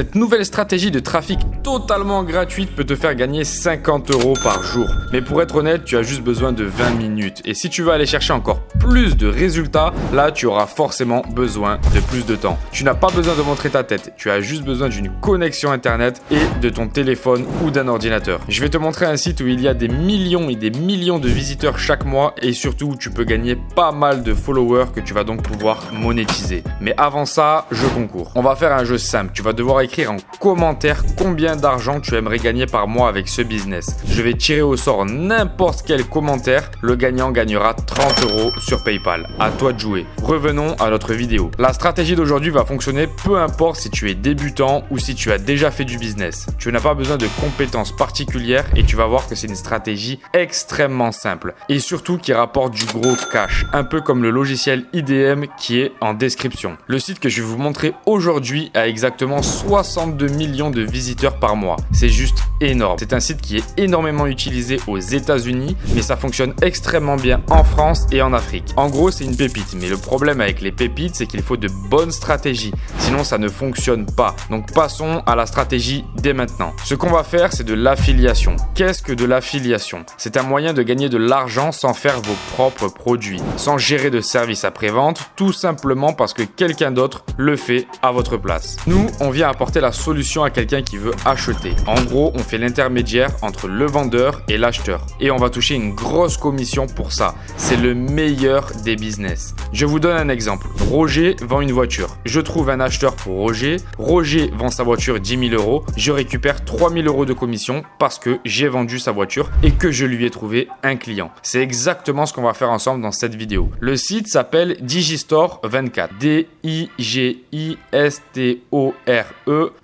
Cette nouvelle stratégie de trafic totalement gratuite peut te faire gagner 50 € par jour. Mais pour être honnête, tu as juste besoin de 20 minutes. Et si tu veux aller chercher encore plus de résultats, là tu auras forcément besoin de plus de temps. Tu n'as pas besoin de montrer ta tête, tu as juste besoin d'une connexion internet et de ton téléphone ou d'un ordinateur. Je vais te montrer un site où il y a des millions et des millions de visiteurs chaque mois et surtout où tu peux gagner pas mal de followers que tu vas donc pouvoir monétiser. Mais avant ça, jeu concours. On va faire un jeu simple. Tu vas devoir écrire en commentaire combien d'argent tu aimerais gagner par mois avec ce business. Je vais tirer au sort n'importe quel commentaire. Le gagnant gagnera 30 € sur PayPal. À toi de jouer. Revenons à notre vidéo. La stratégie d'aujourd'hui va fonctionner peu importe si tu es débutant ou si tu as déjà fait du business. Tu n'as pas besoin de compétences particulières et tu vas voir que c'est une stratégie extrêmement simple et surtout qui rapporte du gros cash, un peu comme le logiciel IDM qui est en description. Le site que je vais vous montrer aujourd'hui a exactement 62 millions de visiteurs par mois. C'est juste énorme. C'est un site qui est énormément utilisé aux États-Unis, mais ça fonctionne extrêmement bien en France et en Afrique. En gros, c'est une pépite, mais le problème avec les pépites, c'est qu'il faut de bonnes stratégies. Sinon, ça ne fonctionne pas. Donc, passons à la stratégie dès maintenant. Ce qu'on va faire, c'est de l'affiliation. Qu'est-ce que de l'affiliation? C'est un moyen de gagner de l'argent sans faire vos propres produits, sans gérer de service après-vente, tout simplement parce que quelqu'un d'autre le fait à votre place. Nous, on vient apporter la solution à quelqu'un qui veut acheter. En gros, on fait l'intermédiaire entre le vendeur et l'acheteur. Et on va toucher une grosse commission pour ça. C'est le meilleur des business. Je vous donne un exemple. Roger vend une voiture. Je trouve un acheteur pour Roger. Roger vend sa voiture 10 000 €. Je récupère 3 000 € de commission parce que j'ai vendu sa voiture et que je lui ai trouvé un client. C'est exactement ce qu'on va faire ensemble dans cette vidéo. Le site s'appelle Digistore 24. D-I-G-I-S-T-O-R-E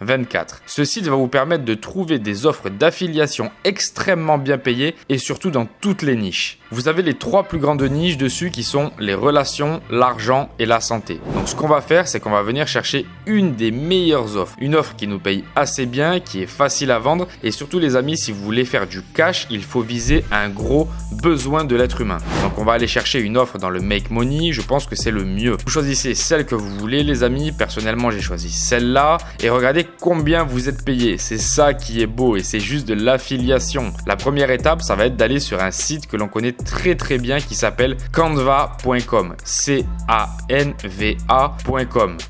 24. Ce site va vous permettre de trouver des offres d'affiliation extrêmement bien payées et surtout dans toutes les niches. Vous avez les 3 plus grandes niches dessus qui sont les relations, l'argent et la santé. Donc ce qu'on va faire, c'est qu'on va venir chercher une des meilleures offres. Une offre qui nous paye assez bien, qui est facile à vendre et surtout les amis, si vous voulez faire du cash, il faut viser un gros besoin de l'être humain. Donc on va aller chercher une offre dans le make money, je pense que c'est le mieux. Vous choisissez celle que vous voulez les amis, personnellement j'ai choisi celle-là et regardez combien vous êtes payé. C'est ça qui est beau et c'est juste de l'affiliation. La première étape, ça va être d'aller sur un site que l'on connaît très bien qui s'appelle canva.com. C-A-N-V-A.com.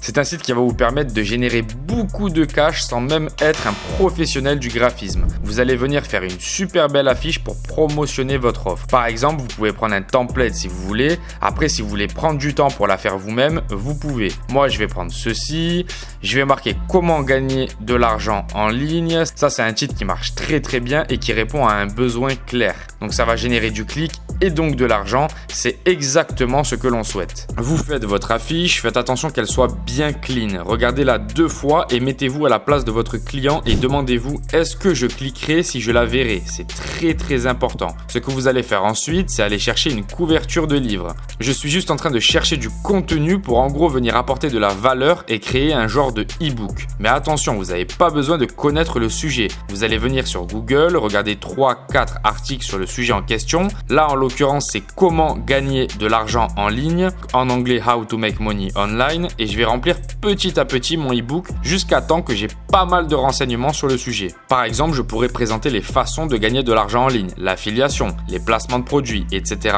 C'est un site qui va vous permettre de générer beaucoup de cash sans même être un professionnel du graphisme. Vous allez venir faire une super belle affiche pour promotionner votre offre. Par exemple, vous pouvez prendre un template si vous voulez. Après, si vous voulez prendre du temps pour la faire vous-même, vous pouvez. Moi, je vais prendre ceci. Je vais marquer comment gagner de l'argent en ligne. Ça, c'est un titre qui marche très bien et qui répond à un besoin clair. Donc, ça va générer du clic et donc de l'argent. C'est exactement ce que l'on souhaite. Vous faites votre affiche, faites attention qu'elle soit bien clean. Regardez-la 2 fois et mettez-vous à la place de votre client et demandez-vous est-ce que je cliquerai si je la verrai? C'est très important. Ce que vous allez faire ensuite, c'est aller chercher une couverture de livre. Je suis juste en train de chercher du contenu pour en gros venir apporter de la valeur et créer un genre de e-book. Mais attention, vous n'avez pas besoin de connaître le sujet. Vous allez venir sur Google, regarder 3-4 articles sur le sujet en question. Là, en l'occurrence, c'est comment gagner de l'argent en ligne. En anglais, How to make money online. Et je vais remplir petit à petit mon e-book jusqu'à temps que j'ai pas mal de renseignements sur le sujet. Par exemple, je pourrais présenter les façons de gagner de l'argent en ligne, l'affiliation, les placements de produits, etc.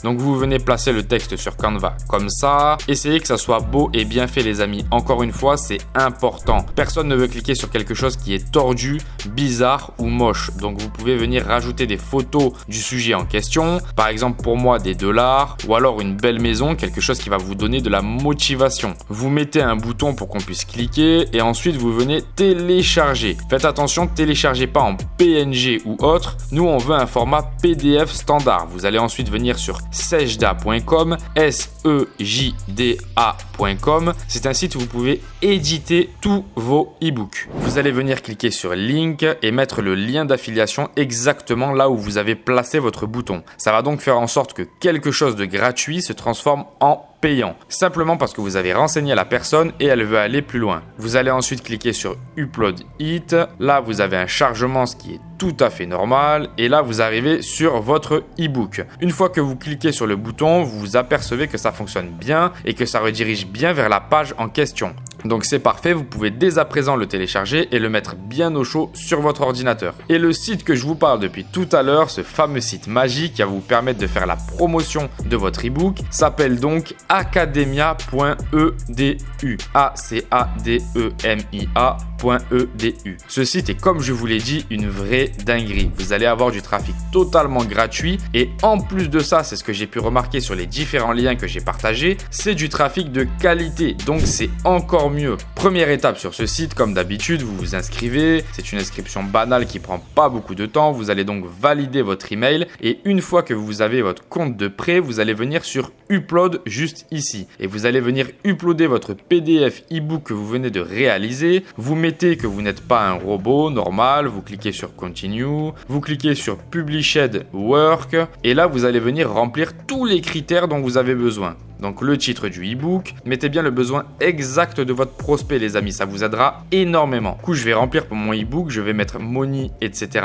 Donc, vous venez placer le texte sur Canva comme ça. Essayez que ça soit beau et bien fait, les amis. Encore une fois, c'est important. Personne ne veut cliquer sur quelque chose qui est tordu, bizarre ou moche. Donc, vous pouvez venir rajouter des photos du sujet en question. Par exemple, pour moi, des dollars ou alors une belle maison, quelque chose qui va vous donner de la motivation. Vous mettez un bouton pour qu'on puisse cliquer et ensuite vous venez télécharger. Faites attention, téléchargez pas en PNG ou autre. Nous, on veut un format PDF standard. Vous allez ensuite venir sur sejda.com, SEJDA.com. C'est un site où vous pouvez éditer tous vos e-books. Vous allez venir cliquer sur Link et mettre le lien d'affiliation exactement là où vous avez placé votre bouton. Ça va donc faire en sorte que quelque chose de gratuit se transforme en payant, simplement parce que vous avez renseigné la personne et elle veut aller plus loin. Vous allez ensuite cliquer sur Upload It. Là, vous avez un chargement, ce qui est tout à fait normal. Et là, vous arrivez sur votre e-book. Une fois que vous cliquez sur le bouton, vous vous apercevez que ça fonctionne bien et que ça redirige bien vers la page en question. Donc c'est parfait, vous pouvez dès à présent le télécharger et le mettre bien au chaud sur votre ordinateur. Et le site que je vous parle depuis tout à l'heure, ce fameux site magique qui va vous permettre de faire la promotion de votre e-book, s'appelle donc academia.edu. A-C-A-D-E-M-I-A.edu. Ce site est, comme je vous l'ai dit, une vraie dinguerie. Vous allez avoir du trafic totalement gratuit et en plus de ça, c'est ce que j'ai pu remarquer sur les différents liens que j'ai partagés, c'est du trafic de qualité, donc c'est encore mieux. Première étape sur ce site, comme d'habitude, vous vous inscrivez, c'est une inscription banale qui prend pas beaucoup de temps, vous allez donc valider votre email et une fois que vous avez votre compte de prêt, vous allez venir sur Upload juste ici et vous allez venir uploader votre PDF e-book que vous venez de réaliser. Vous mettez que vous n'êtes pas un robot normal, vous cliquez sur Continue, vous cliquez sur Published Work et là vous allez venir remplir tous les critères dont vous avez besoin. Donc le titre du e-book, mettez bien le besoin exact de votre prospect les amis, ça vous aidera énormément. Du coup je vais remplir pour mon e-book, je vais mettre money, etc.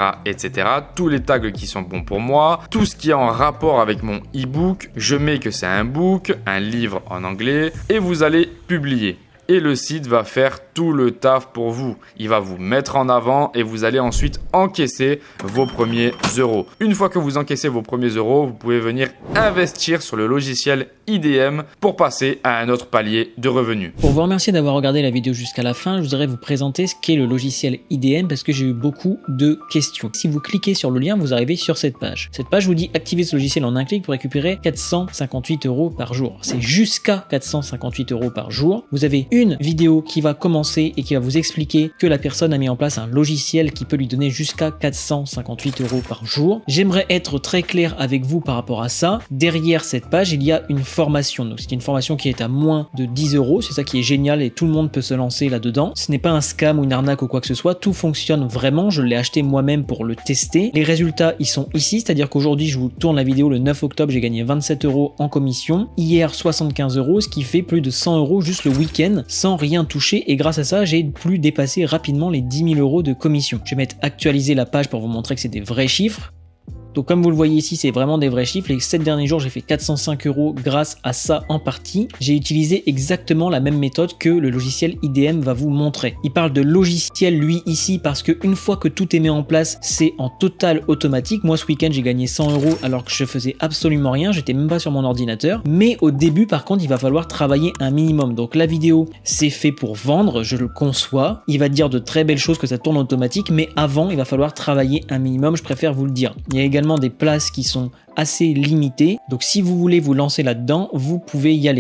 Tous les tags qui sont bons pour moi, tout ce qui est en rapport avec mon e-book, je mets que c'est un book, un livre en anglais et vous allez publier. Et le site va faire tout le taf pour vous. Il va vous mettre en avant et vous allez ensuite encaisser vos premiers euros. Une fois que vous encaissez vos premiers euros, vous pouvez venir investir sur le logiciel IDM pour passer à un autre palier de revenus. Pour vous remercier d'avoir regardé la vidéo jusqu'à la fin, je voudrais vous présenter ce qu'est le logiciel IDM parce que j'ai eu beaucoup de questions. Si vous cliquez sur le lien, vous arrivez sur cette page. Cette page vous dit activer ce logiciel en un clic pour récupérer 458 € par jour. C'est jusqu'à 458 € par jour. Vous avez une vidéo qui va commencer et qui va vous expliquer que la personne a mis en place un logiciel qui peut lui donner jusqu'à 458 € par jour. J'aimerais être très clair avec vous par rapport à ça. Derrière cette page, il y a une formation. Donc c'est une formation qui est à moins de 10 €. C'est ça qui est génial et tout le monde peut se lancer là-dedans. Ce n'est pas un scam ou une arnaque ou quoi que ce soit. Tout fonctionne vraiment. Je l'ai acheté moi-même pour le tester. Les résultats, ils sont ici. C'est-à-dire qu'aujourd'hui, je vous tourne la vidéo le 9 octobre. J'ai gagné 27 € en commission. Hier, 75 €, ce qui fait plus de 100 € juste le week-end sans rien toucher. Et grâce à ça, j'ai pu dépasser rapidement les 10 000 € de commission. Je vais mettre actualiser la page pour vous montrer que c'est des vrais chiffres. Donc comme vous le voyez ici, c'est vraiment des vrais chiffres. Les 7 derniers jours, j'ai fait 405 € grâce à ça en partie. J'ai utilisé exactement la même méthode que le logiciel IDM va vous montrer. Il parle de logiciel lui ici parce que une fois que tout est mis en place, c'est en total automatique. Moi ce week-end, j'ai gagné 100 € alors que je faisais absolument rien. J'étais même pas sur mon ordinateur. Mais au début, par contre, il va falloir travailler un minimum. Donc la vidéo, c'est fait pour vendre, je le conçois. Il va dire de très belles choses que ça tourne automatique, mais avant, il va falloir travailler un minimum. Je préfère vous le dire. Il y a également des places qui sont assez limitées. Donc si vous voulez vous lancer là-dedans, vous pouvez y aller.